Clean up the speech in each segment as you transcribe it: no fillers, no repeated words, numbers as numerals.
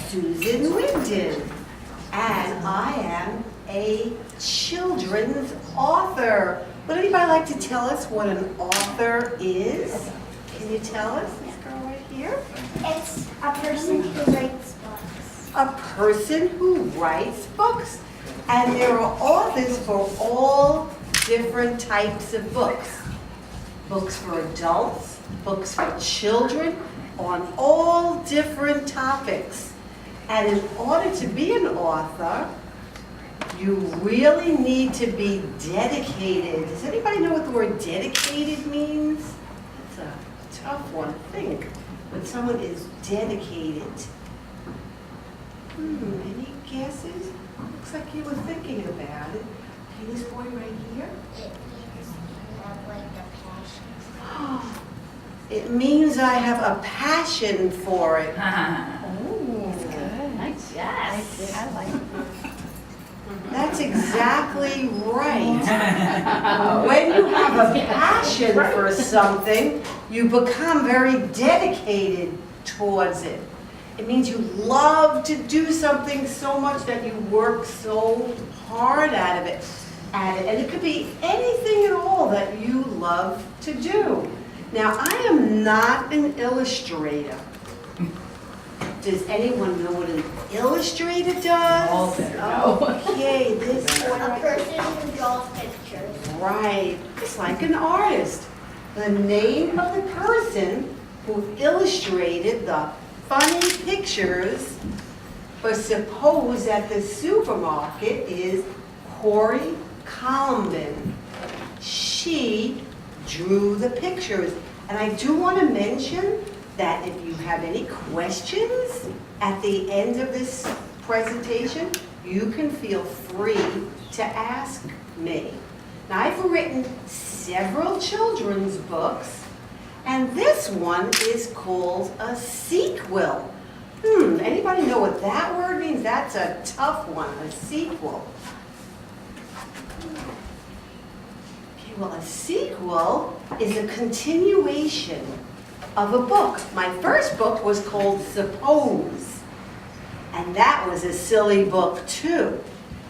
Susan Wigden, and I am a children's author. Would anybody like to tell us what an author is? Can you tell us? This girl right here. It's a person who writes books. A person who writes books. And there are authors for all different types of books. Books for adults, books for children, on all different topics. And in order to be an author, you really need to be dedicated. Does anybody know what the word dedicated means? It's a tough one to think. When someone is dedicated. Any guesses? Looks like you were thinking about it. Okay, this boy right here. It means you have like a passion. It means I have a passion for it. Oh, good. Nice. Yes. I like it. That's exactly right. When you have a passion for something, you become very dedicated towards it. It means you love to do something so much that you work so hard at it. And it could be anything at all that you love to do. Now, I am not an illustrator. Does anyone know what an illustrator does? All better know. Okay, this one A right person who draws pictures. Right, it's like an artist. The name of the person who illustrated the funny pictures for suppose at the supermarket is Corey Columbin. She drew the pictures. And I do want to mention that if you have any questions at the end of this presentation, you can feel free to ask me. Now, I've written several children's books, and this one is called a sequel. Anybody know what that word means? That's a tough one, a sequel. Okay, well, a sequel is a continuation of a book. My first book was called Suppose, and that was a silly book too.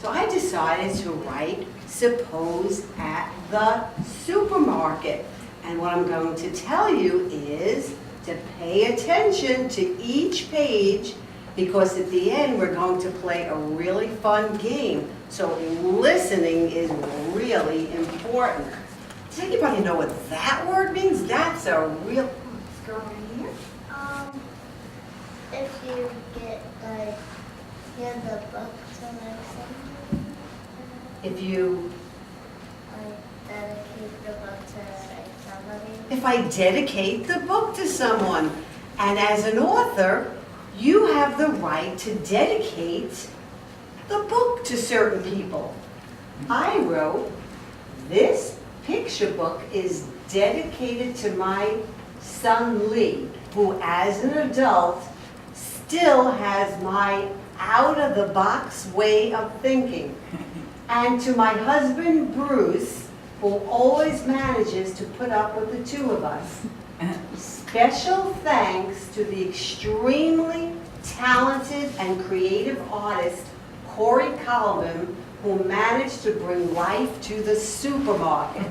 So I decided to write Suppose at the supermarket. And what I'm going to tell you is to pay attention to each page, because at the end we're going to play a really fun game. So listening is really important. Does anybody know what that word means? That's a real... Let's go right here. If you get like hand the book to like somebody, If you... like dedicate the book to like somebody. If I dedicate the book to someone, and as an author, you have the right to dedicate the book to certain people. I wrote, this picture book is dedicated to my son Lee, who as an adult still has my out-of-the-box way of thinking. And to my husband Bruce, who always manages to put up with the two of us. Special thanks to the extremely talented and creative artist, Corey Columbin, who managed to bring life to the supermarket.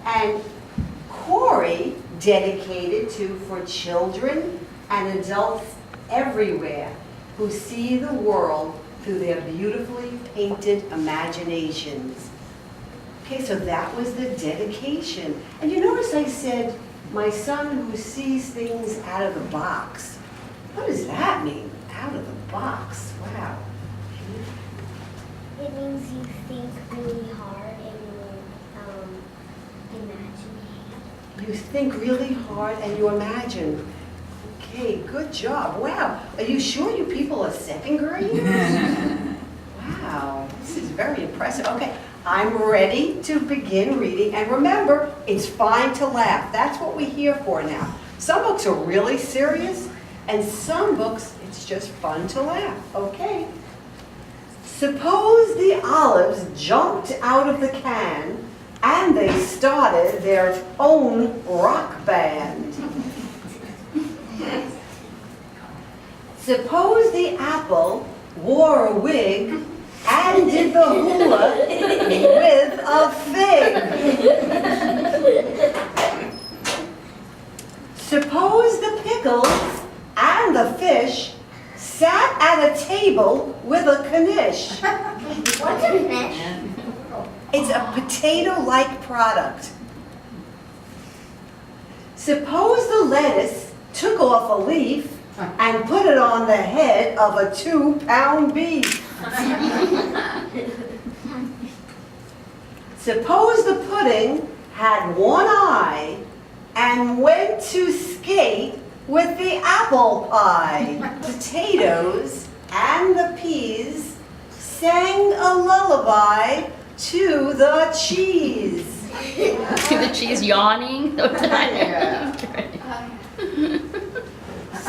And Corey dedicated to for children and adults everywhere who see the world through their beautifully painted imaginations. Okay, so that was the dedication. And you notice I said, my son who sees things out of the box. What does that mean, out of the box? Wow. It means you think really hard and you imagine. You think really hard and you imagine. Okay, good job. Wow. Are you sure you people are second graders? Wow, this is very impressive. Okay, I'm ready to begin reading. And remember, it's fine to laugh. That's what we're here for now. Some books are really serious, and some books, it's just fun to laugh. Okay. Suppose the olives jumped out of the can and they started their own rock band. Suppose the apple wore a wig and did the hula with a fig. Suppose the pickles and the fish sat at a table with a knish. What's a fish? It's a potato-like product. Suppose the lettuce took off a leaf and put it on the head of a 2-pound beef. Suppose the pudding had one eye and went to skate with the apple pie. Potatoes and the peas sang a lullaby to the cheese. To the cheese yawning.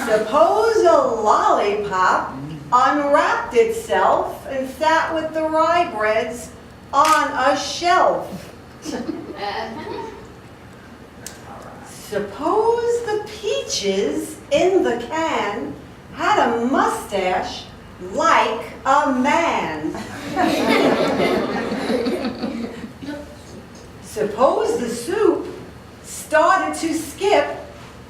Suppose a lollipop unwrapped itself and sat with the rye breads on a shelf. Suppose the peaches in the can had a mustache like a man. Suppose the soup started to skip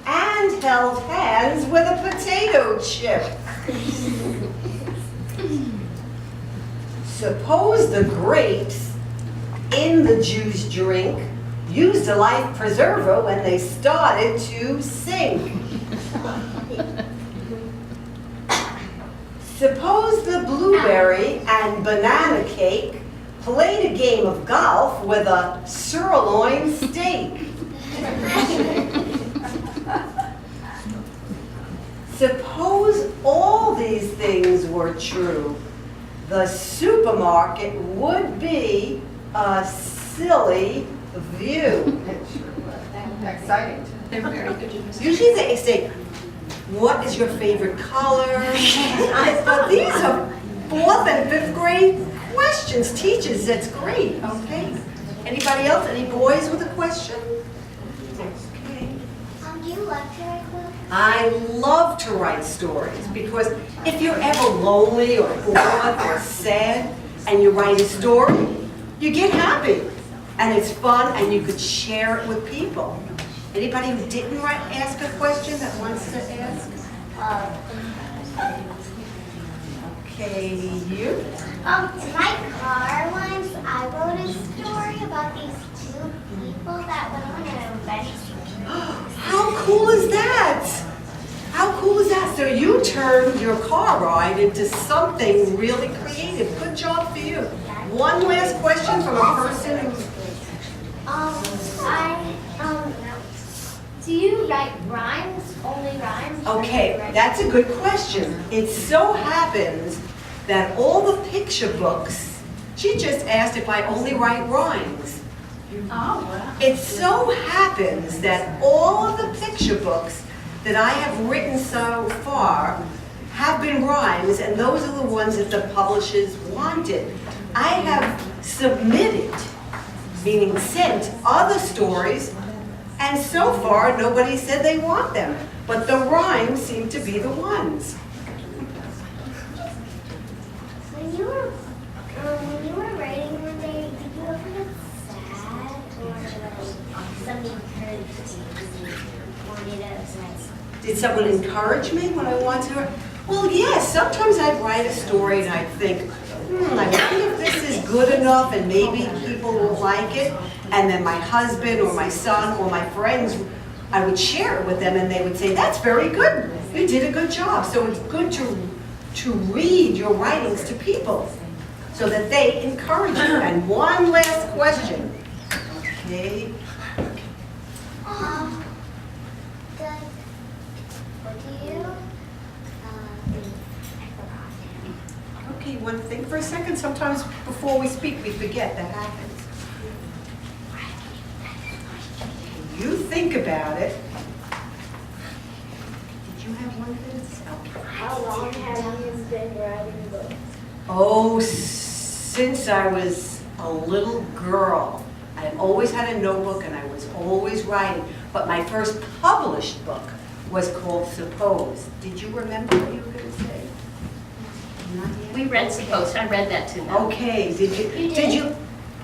and held hands with a potato chip. Suppose the grapes in the juice drink used a life preserver when they started to sink. Suppose the blueberry and banana cake played a game of golf with a sirloin steak. Suppose all these things were true. The supermarket would be a silly view. Exciting. They're very good. Usually they say, what is your favorite color? But these are 4th and 5th grade questions. Teachers, that's great, okay. Anybody else? Any boys with a question? Okay. Do you like to write books? I love to write stories because if you're ever lonely or bored or sad and you write a story, you get happy and it's fun and you could share it with people. Anybody who didn't ask a question that wants to ask? Okay, you? In my car once, I wrote a story about these 2 people that went on an adventure. How cool is that? How cool is that? So you turned your car ride into something really creative. Good job for you. One last question from a person who... Do you write rhymes? Only rhymes? Okay, that's a good question. It so happens that all the picture books, she just asked if I only write rhymes. Oh, wow. It so happens that all of the picture books that I have written so far have been rhymes, and those are the ones that the publishers wanted. I have submitted, meaning sent, other stories, and so far nobody said they want them. But the rhymes seem to be the ones. When you were writing one day, did you ever get sad or like somebody encouraged you wanted to write? Did someone encourage me when I wanted to? Well, yes, sometimes I'd write a story and I'd think, I wonder if this is good enough and maybe people will like it. And then my husband or my son or my friends, I would share it with them and they would say, that's very good. You did a good job. So it's good to read your writings to people so that they encourage you. And one last question. Okay. What do you Okay, you want to think for a second? Sometimes before we speak, we forget. That happens. You think about it. Did you have one thing? How long have you been writing books? Oh, since I was a little girl. I always had a notebook and I was always writing. But my first published book was called Suppose. Did you remember what you were going to say? We read Supposed, I read that to them. Okay, did you? You did?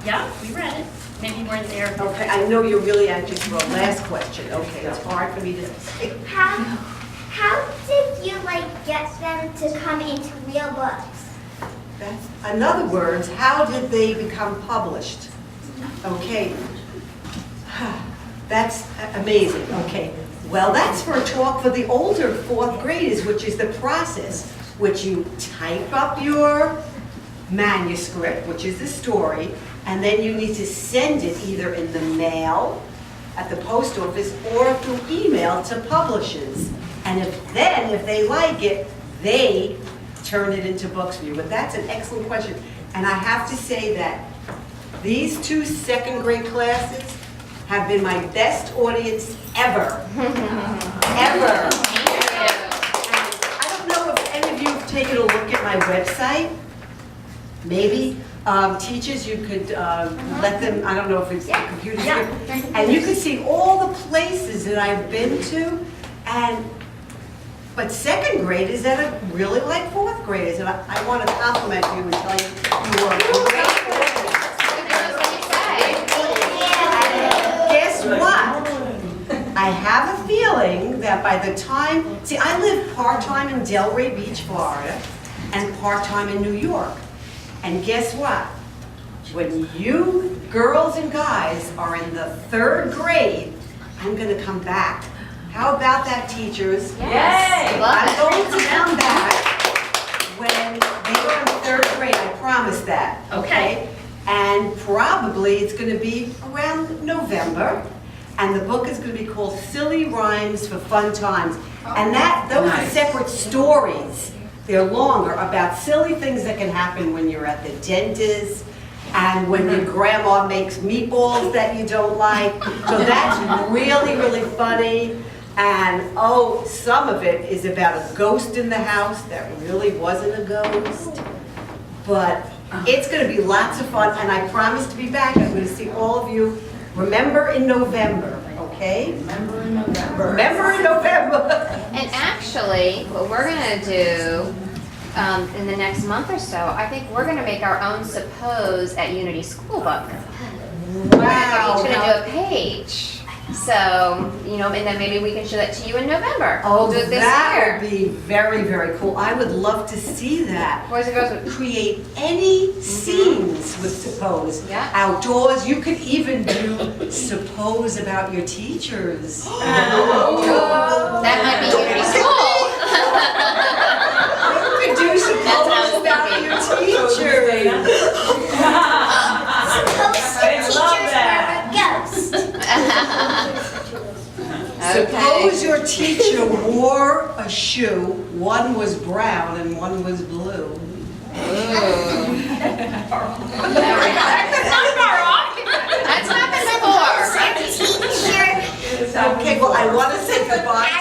Yeah, we read it. Maybe you weren't there. Okay, I know you're really anxious for a last question. Okay, it's hard for me to say. How did you get them to come into real books? In other words, how did they become published? Okay, that's amazing. Okay, well, that's for a talk for the older fourth graders, which is the process, which you type up your manuscript, which is the story, and then you need to send it either in the mail, at the post office, or through email to publishers. And if they like it, they turn it into books for you. But that's an excellent question. And I have to say that these 2 second grade classes have been my best audience ever. Ever. I don't know if any of you have taken a look at my website. Maybe teachers, you could let them, I don't know if it's the computer screen, and you could see all the places that I've been to. But second graders that are really like fourth graders, and I want to compliment you and tell you you are great. And guess what? I have a feeling that by the time, see, I live part-time in Delray Beach, Florida, and part-time in New York. And guess what? When you girls and guys are in the 3rd grade, I'm going to come back. How about that, teachers? Yes. I'm going to come back when they are in 3rd grade, I promise that, okay? And probably it's going to be around November, and the book is going to be called Silly Rhymes for Fun Times. And those are separate stories. They're longer, about silly things that can happen when you're at the dentist, and when your grandma makes meatballs that you don't like. So that's really, really funny. And some of it is about a ghost in the house that really wasn't a ghost. But it's going to be lots of fun, and I promise to be back. I'm going to see all of you. Remember in November, okay? Remember in November. Remember in November. And actually, what we're going to do in the next month or so, I think we're going to make our own Suppose at Unity School Book. Wow. We're each going to do a page. So, and then maybe we can show that to you in November. Oh, We'll do it this that year. would be very, very cool. I would love to see that. Boys and girls would Create any scenes with Suppose. Yeah. Outdoors, you could even do Suppose about your teachers. That might be Unity School. You could do Suppose about your teachers. Suppose your teacher wore a shoe, one was brown and one was blue. That's happened before. Okay, well, I want to say goodbye